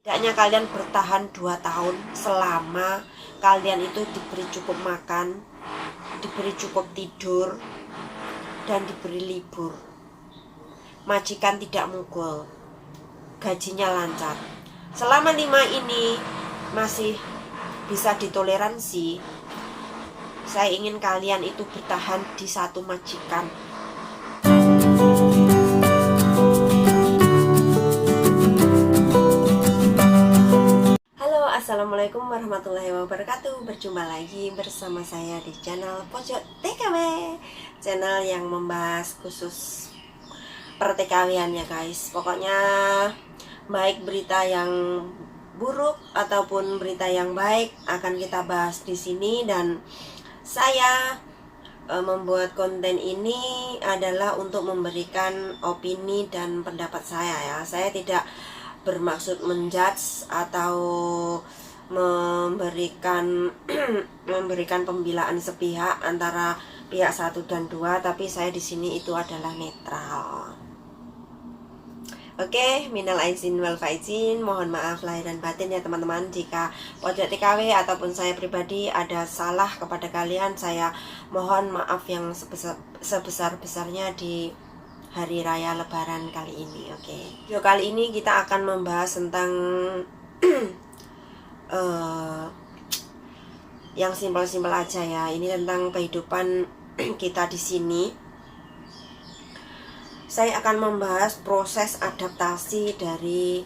Tidaknya kalian bertahan 2 tahun selama kalian itu diberi cukup makan, diberi cukup tidur, dan diberi libur. Majikan tidak mukul, gajinya lancar. Selama 5 ini masih bisa ditoleransi, saya ingin kalian itu bertahan di satu majikan. Assalamualaikum warahmatullahi wabarakatuh. Berjumpa lagi bersama saya di channel Pojok TKW, channel yang membahas khusus per TKW-an ya guys. Pokoknya baik berita yang buruk ataupun berita yang baik akan kita bahas di sini. Dan saya membuat konten ini adalah untuk memberikan opini dan pendapat saya ya. Saya tidak bermaksud menjudge atau memberikan pembelaan sepihak antara pihak 1 dan 2, tapi saya di sini itu adalah netral. Oke, minal aizin wal faizin, mohon maaf lahir dan batin ya teman-teman. Jika Pojok TKW ataupun saya pribadi ada salah kepada kalian, saya mohon maaf yang sebesar-besarnya di hari raya lebaran kali ini. Oke. Video kali ini kita akan membahas tentang yang simpel-simpel aja ya. Ini tentang kehidupan kita di sini. Saya akan membahas proses adaptasi dari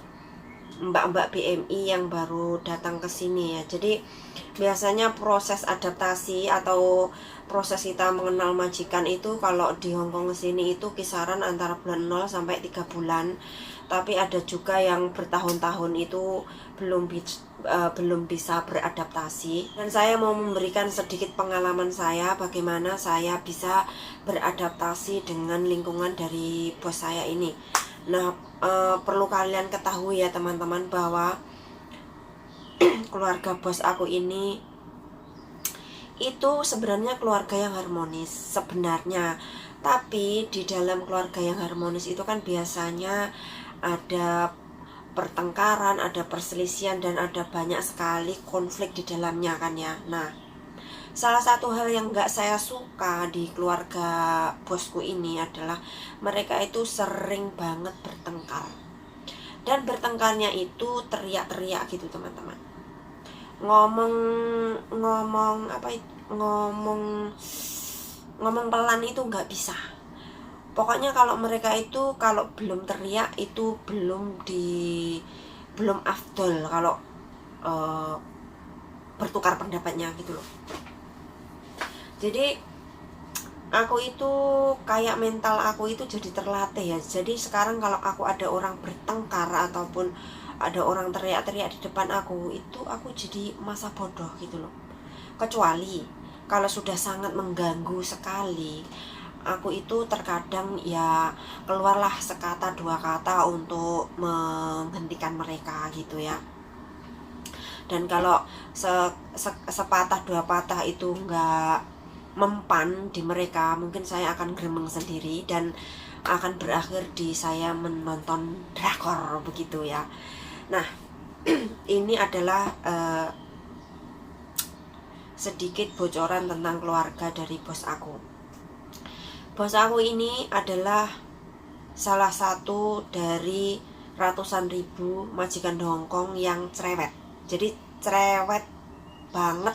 mbak-mbak BMI yang baru datang ke sini ya. Jadi biasanya proses adaptasi atau proses kita mengenal majikan itu kalau di Hongkong sini itu kisaran antara bulan 0 sampai 3 bulan. Tapi ada juga yang bertahun-tahun itu belum bisa beradaptasi. Dan saya mau memberikan sedikit pengalaman saya bagaimana saya bisa beradaptasi dengan lingkungan dari bos saya ini. Nah, perlu kalian ketahui ya teman-teman bahwa keluarga bos aku ini itu sebenarnya keluarga yang harmonis sebenarnya. Tapi di dalam keluarga yang harmonis itu kan biasanya ada pertengkaran, ada perselisihan, dan ada banyak sekali konflik di dalamnya kan ya. Nah, salah satu hal yang gak saya suka di keluarga bosku ini adalah mereka itu sering banget bertengkar. Dan bertengkarnya itu teriak-teriak gitu teman-teman. Ngomong pelan itu nggak bisa. Pokoknya kalau mereka itu kalau belum teriak itu belum afdol kalau bertukar pendapatnya gitu loh. Jadi aku itu kayak mental aku itu jadi terlatih ya. Jadi sekarang kalau aku ada orang bertengkar ataupun ada orang teriak-teriak di depan aku, itu aku jadi masa bodoh gitu loh. Kecuali kalau sudah sangat mengganggu sekali, aku itu terkadang ya keluarlah sekata dua kata untuk menghentikan mereka gitu ya. Dan kalau sepatah dua patah itu nggak mempan di mereka, mungkin saya akan gremeng sendiri dan akan berakhir di saya menonton drakor begitu ya. Nah, ini adalah sedikit bocoran tentang keluarga dari bos aku. Bos aku ini adalah salah satu dari ratusan ribu majikan di Hongkong yang cerewet. Jadi cerewet banget,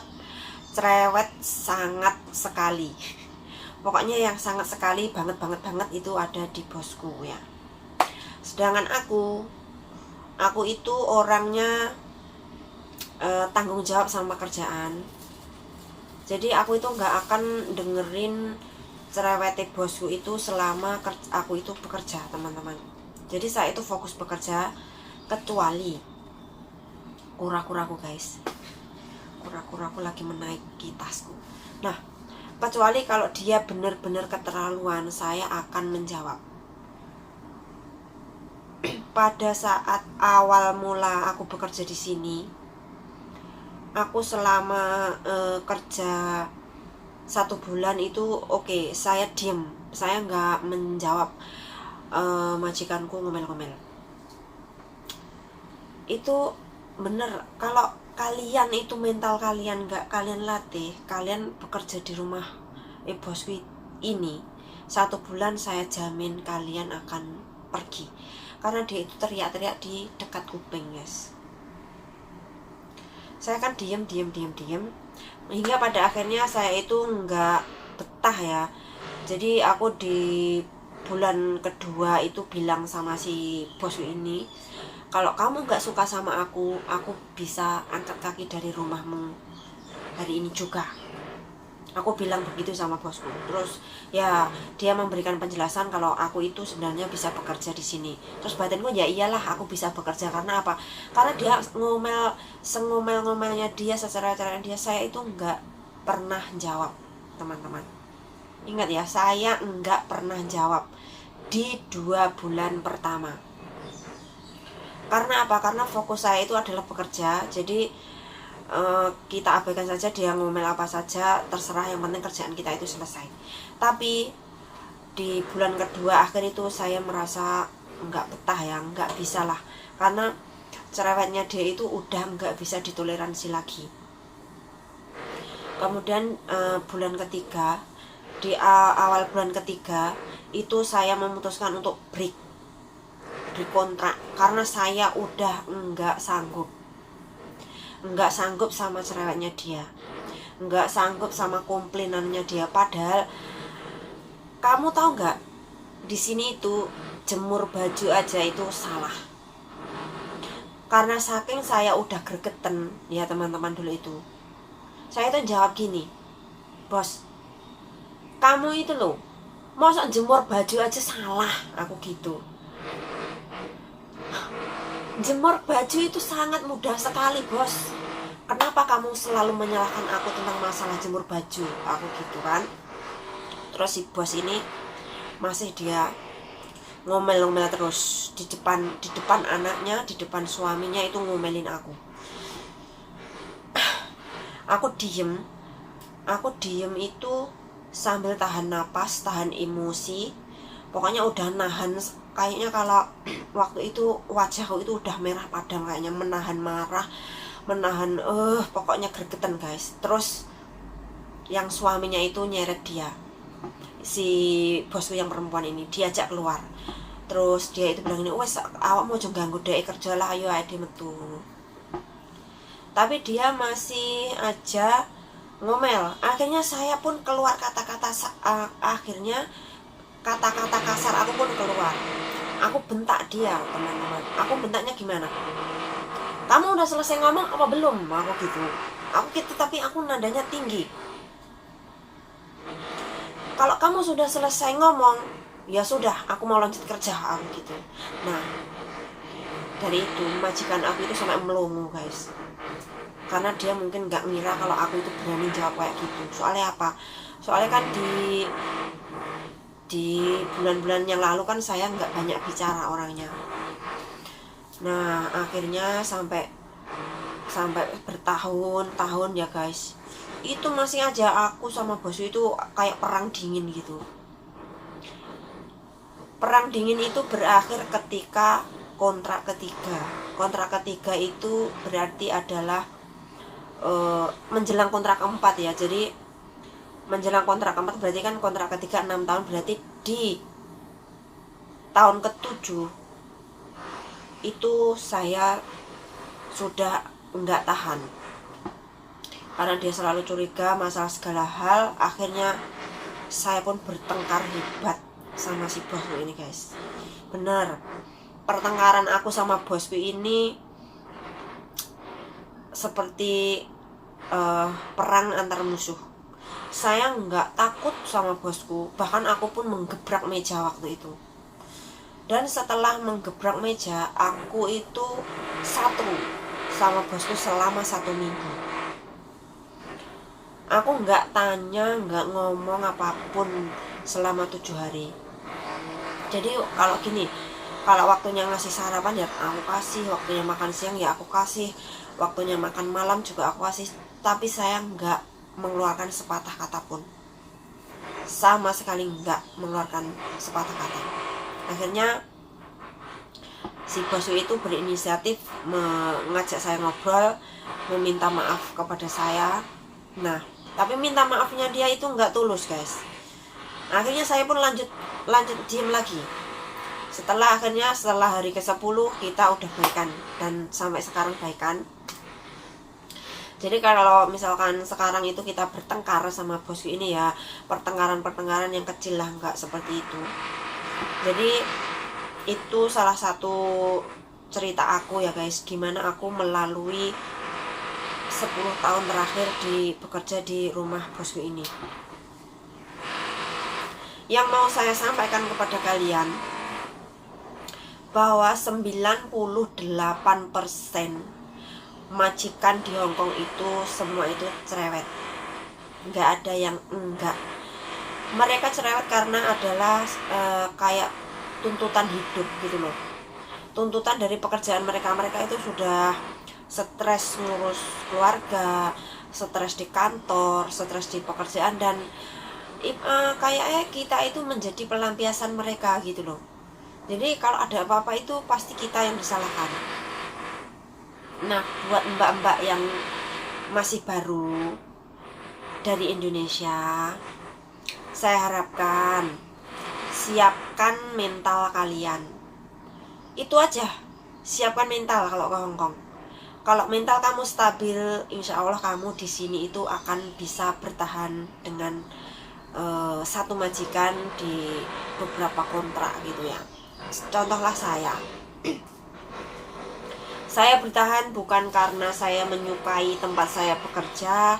cerewet sangat sekali. Pokoknya yang sangat sekali, banget itu ada di bosku ya. Sedangkan aku itu orangnya tanggung jawab sama kerjaan. Jadi aku itu nggak akan dengerin cerewete bosku itu selama aku itu bekerja teman-teman. Jadi saya itu fokus bekerja, kecuali kura-kuraku guys. Kura-kuraku lagi menaiki tasku. Nah, kecuali kalau dia benar-benar keterlaluan, saya akan menjawab. Pada saat awal mula aku bekerja di sini, aku selama kerja 1 bulan itu oke, saya diem, saya nggak menjawab majikanku ngomel-ngomel. Itu bener, kalau kalian itu mental kalian nggak kalian latih, kalian bekerja di rumah bosku ini 1 bulan, saya jamin kalian akan pergi. Karena dia itu teriak-teriak di dekat kuping, guys. Saya kan diem hingga pada akhirnya saya itu nggak betah ya. Jadi aku di bulan kedua itu bilang sama si bosku ini, kalau kamu nggak suka sama aku bisa angkat kaki dari rumahmu hari ini juga. Aku bilang begitu sama bosku. Terus ya dia memberikan penjelasan kalau aku itu sebenarnya bisa bekerja di sini. Terus batinku, ya iyalah aku bisa bekerja, karena apa? Karena dia ngomel-ngomelnya dia, secara dia, saya itu nggak pernah jawab, teman-teman. Ingat ya, saya nggak pernah jawab di 2 bulan pertama. Karena apa? Karena fokus saya itu adalah bekerja. Jadi kita abaikan saja dia ngomel apa saja, terserah, yang penting kerjaan kita itu selesai. Tapi di bulan kedua akhir itu saya merasa nggak betah ya, nggak bisa lah, karena cerewetnya dia itu udah nggak bisa ditoleransi lagi. Kemudian bulan ketiga, di awal bulan ketiga itu saya memutuskan untuk break kontrak, karena saya udah nggak sanggup sama cerewetnya dia, nggak sanggup sama komplainannya dia. Padahal kamu tahu nggak, di sini itu jemur baju aja itu salah. Karena saking saya udah gregeten ya teman-teman, dulu itu saya itu jawab gini, bos, kamu itu loh masa jemur baju aja salah, aku gitu. Jemur baju itu sangat mudah sekali, bos. Kenapa kamu selalu menyalahkan aku tentang masalah jemur baju, aku gitu kan. Terus si bos ini masih dia ngomel-ngomel terus di depan anaknya, di depan suaminya, itu ngomelin aku. Aku diem itu sambil tahan napas, tahan emosi. Pokoknya udah nahan, kayaknya kalau waktu itu wajahku itu udah merah padam, kayaknya menahan marah, menahan pokoknya gregetan, guys. Terus yang suaminya itu nyeret dia, si bosku yang perempuan ini, diajak keluar. Terus dia itu bilang ini, wes awak mau ganggu dek kerja lah, ayo ade metu. Tapi dia masih aja ngomel. Akhirnya saya pun keluar akhirnya kata-kata kasar aku pun keluar. Aku bentak dia, teman-teman. Aku bentaknya gimana? Kamu udah selesai ngomong apa belum? Aku gitu, tapi aku nadanya tinggi. Kalau kamu sudah selesai ngomong, ya sudah, aku mau lanjut kerja, aku gitu. Nah, dari itu majikan aku itu sampai melongo, guys. Karena dia mungkin gak ngira kalau aku itu berani jawab kayak gitu. Soalnya apa? Soalnya kan di bulan-bulan yang lalu kan saya nggak banyak bicara orangnya. Nah akhirnya sampai bertahun-tahun ya guys, itu masih aja aku sama bos itu kayak perang dingin gitu. Perang dingin itu berakhir ketika kontrak ketiga itu berarti adalah menjelang kontrak keempat ya. Jadi menjelang kontrak keempat berarti kan kontrak ketiga 6 tahun, berarti di tahun ke-7 itu saya sudah nggak tahan, karena dia selalu curiga masalah segala hal. Akhirnya saya pun bertengkar hebat sama si bosku ini, guys. Bener, pertengkaran aku sama bosku ini seperti perang antar musuh. Saya nggak takut sama bosku, bahkan aku pun menggebrak meja waktu itu. Dan setelah menggebrak meja, aku itu satu sama bosku selama 1 minggu. Aku nggak tanya, nggak ngomong apapun selama 7 hari. Jadi kalau gini, kalau waktunya ngasih sarapan ya aku kasih, waktunya makan siang ya aku kasih, waktunya makan malam juga aku kasih. Tapi saya nggak mengeluarkan sepatah kata pun, sama sekali nggak mengeluarkan sepatah kata. Akhirnya si bosku itu berinisiatif mengajak saya ngobrol, meminta maaf kepada saya. Nah, tapi minta maafnya dia itu nggak tulus, guys. Akhirnya saya pun lanjut diem lagi. Setelah hari ke-10 kita udah baikan, dan sampai sekarang baikan. Jadi kalau misalkan sekarang itu kita bertengkar sama bosku ini ya, pertengkaran yang kecil lah, nggak seperti itu. Jadi itu salah satu cerita aku ya guys, gimana aku melalui 10 tahun terakhir bekerja di rumah bosku ini. Yang mau saya sampaikan kepada kalian, bahwa 98% majikan di Hongkong itu semua itu cerewet. Nggak ada yang enggak. Mereka cerewet karena adalah kayak tuntutan hidup gitu loh. Tuntutan dari pekerjaan mereka itu sudah stres ngurus keluarga, stres di kantor, stres di pekerjaan, dan kayaknya kita itu menjadi pelampiasan mereka gitu loh. Jadi kalau ada apa-apa itu pasti kita yang disalahkan. Nah, buat mbak-mbak yang masih baru dari Indonesia, saya harapkan siapkan mental kalian. Itu aja, siapkan mental kalau ke Hongkong. Kalau mental kamu stabil, insya Allah kamu di sini itu akan bisa bertahan dengan satu majikan di beberapa kontrak gitu ya. Contohlah saya bertahan bukan karena saya menyukai tempat saya bekerja,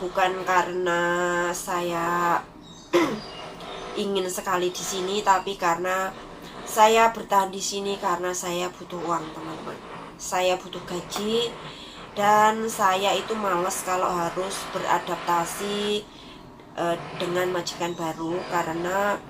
bukan karena saya ingin sekali di sini, tapi karena saya bertahan di sini karena saya butuh uang, teman-teman. Saya butuh gaji, dan saya itu malas kalau harus beradaptasi dengan majikan baru, karena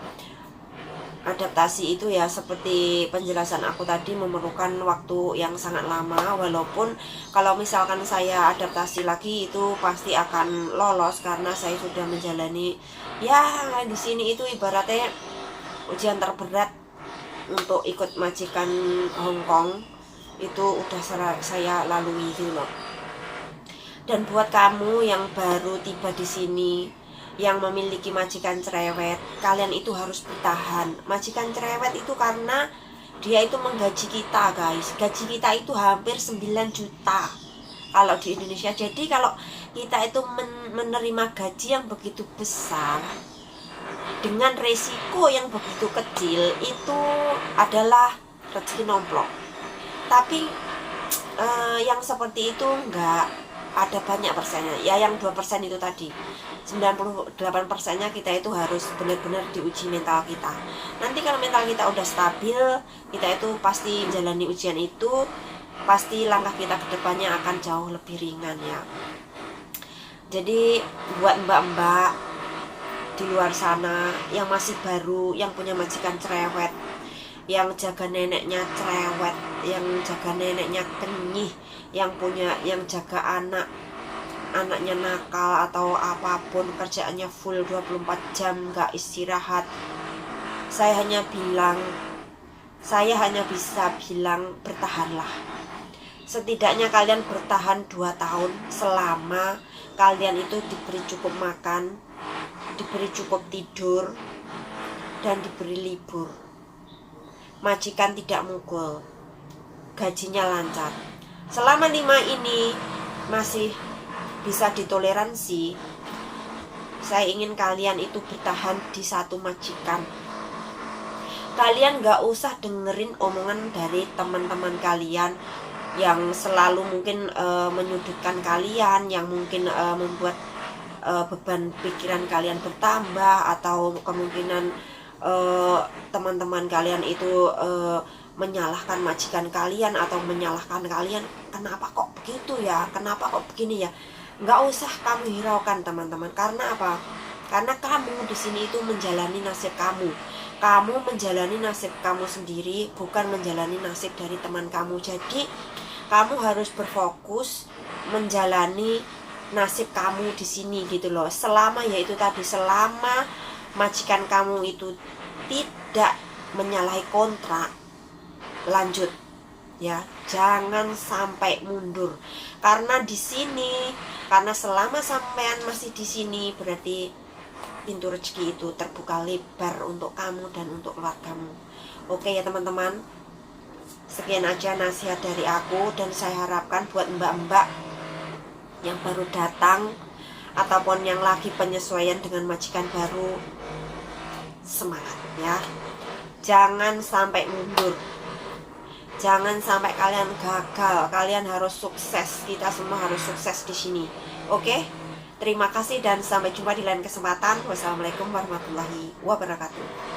adaptasi itu ya seperti penjelasan aku tadi memerlukan waktu yang sangat lama. Walaupun kalau misalkan saya adaptasi lagi itu pasti akan lolos, karena saya sudah menjalani ya di sini itu ibaratnya ujian terberat untuk ikut majikan Hongkong itu udah saya lalui gitu loh. Dan buat kamu yang baru tiba di sini, yang memiliki majikan cerewet, kalian itu harus bertahan. Majikan cerewet itu karena dia itu menggaji kita, guys. Gaji kita itu hampir 9 juta kalau di Indonesia. Jadi kalau kita itu menerima gaji yang begitu besar dengan resiko yang begitu kecil, itu adalah rezeki nomplok. Tapi yang seperti itu enggak ada banyak persennya. Ya yang 2% itu tadi, 98%-nya kita itu harus benar-benar diuji mental kita. Nanti kalau mental kita udah stabil, kita itu pasti menjalani ujian itu, pasti langkah kita ke depannya akan jauh lebih ringan ya. Jadi buat mbak-mbak di luar sana yang masih baru, yang punya majikan cerewet, yang jaga neneknya cerewet, yang jaga neneknya kenyih, yang jaga anaknya nakal atau apapun, kerjaannya full 24 jam gak istirahat, saya hanya bisa bilang bertahanlah. Setidaknya kalian bertahan 2 tahun selama kalian itu diberi cukup makan, diberi cukup tidur, dan diberi libur. Majikan tidak mukul, gajinya lancar. Selama 5 ini masih bisa ditoleransi, saya ingin kalian itu bertahan di satu majikan. Kalian gak usah dengerin omongan dari teman-teman kalian yang selalu mungkin menyudutkan kalian, yang mungkin membuat beban pikiran kalian bertambah, atau kemungkinan teman-teman kalian itu menyalahkan majikan kalian atau menyalahkan kalian, kenapa kok begitu ya, kenapa kok begini ya. Nggak usah kamu hiraukan, teman-teman. Karena apa? Karena kamu di sini itu menjalani nasib kamu. Kamu menjalani nasib kamu sendiri, bukan menjalani nasib dari teman kamu. Jadi kamu harus berfokus menjalani nasib kamu di sini gitu loh. Selama majikan kamu itu tidak menyalahi kontrak, lanjut ya, jangan sampai mundur. Karena di sini, karena selama sampean masih di sini, berarti pintu rezeki itu terbuka lebar untuk kamu dan untuk keluargamu. Oke ya teman-teman, sekian aja nasihat dari aku, dan saya harapkan buat mbak-mbak yang baru datang ataupun yang lagi penyesuaian dengan majikan baru, semangat ya, jangan sampai mundur. Jangan sampai kalian gagal, kalian harus sukses. Kita semua harus sukses di sini. Oke? Terima kasih dan sampai jumpa di lain kesempatan. Wassalamualaikum warahmatullahi wabarakatuh.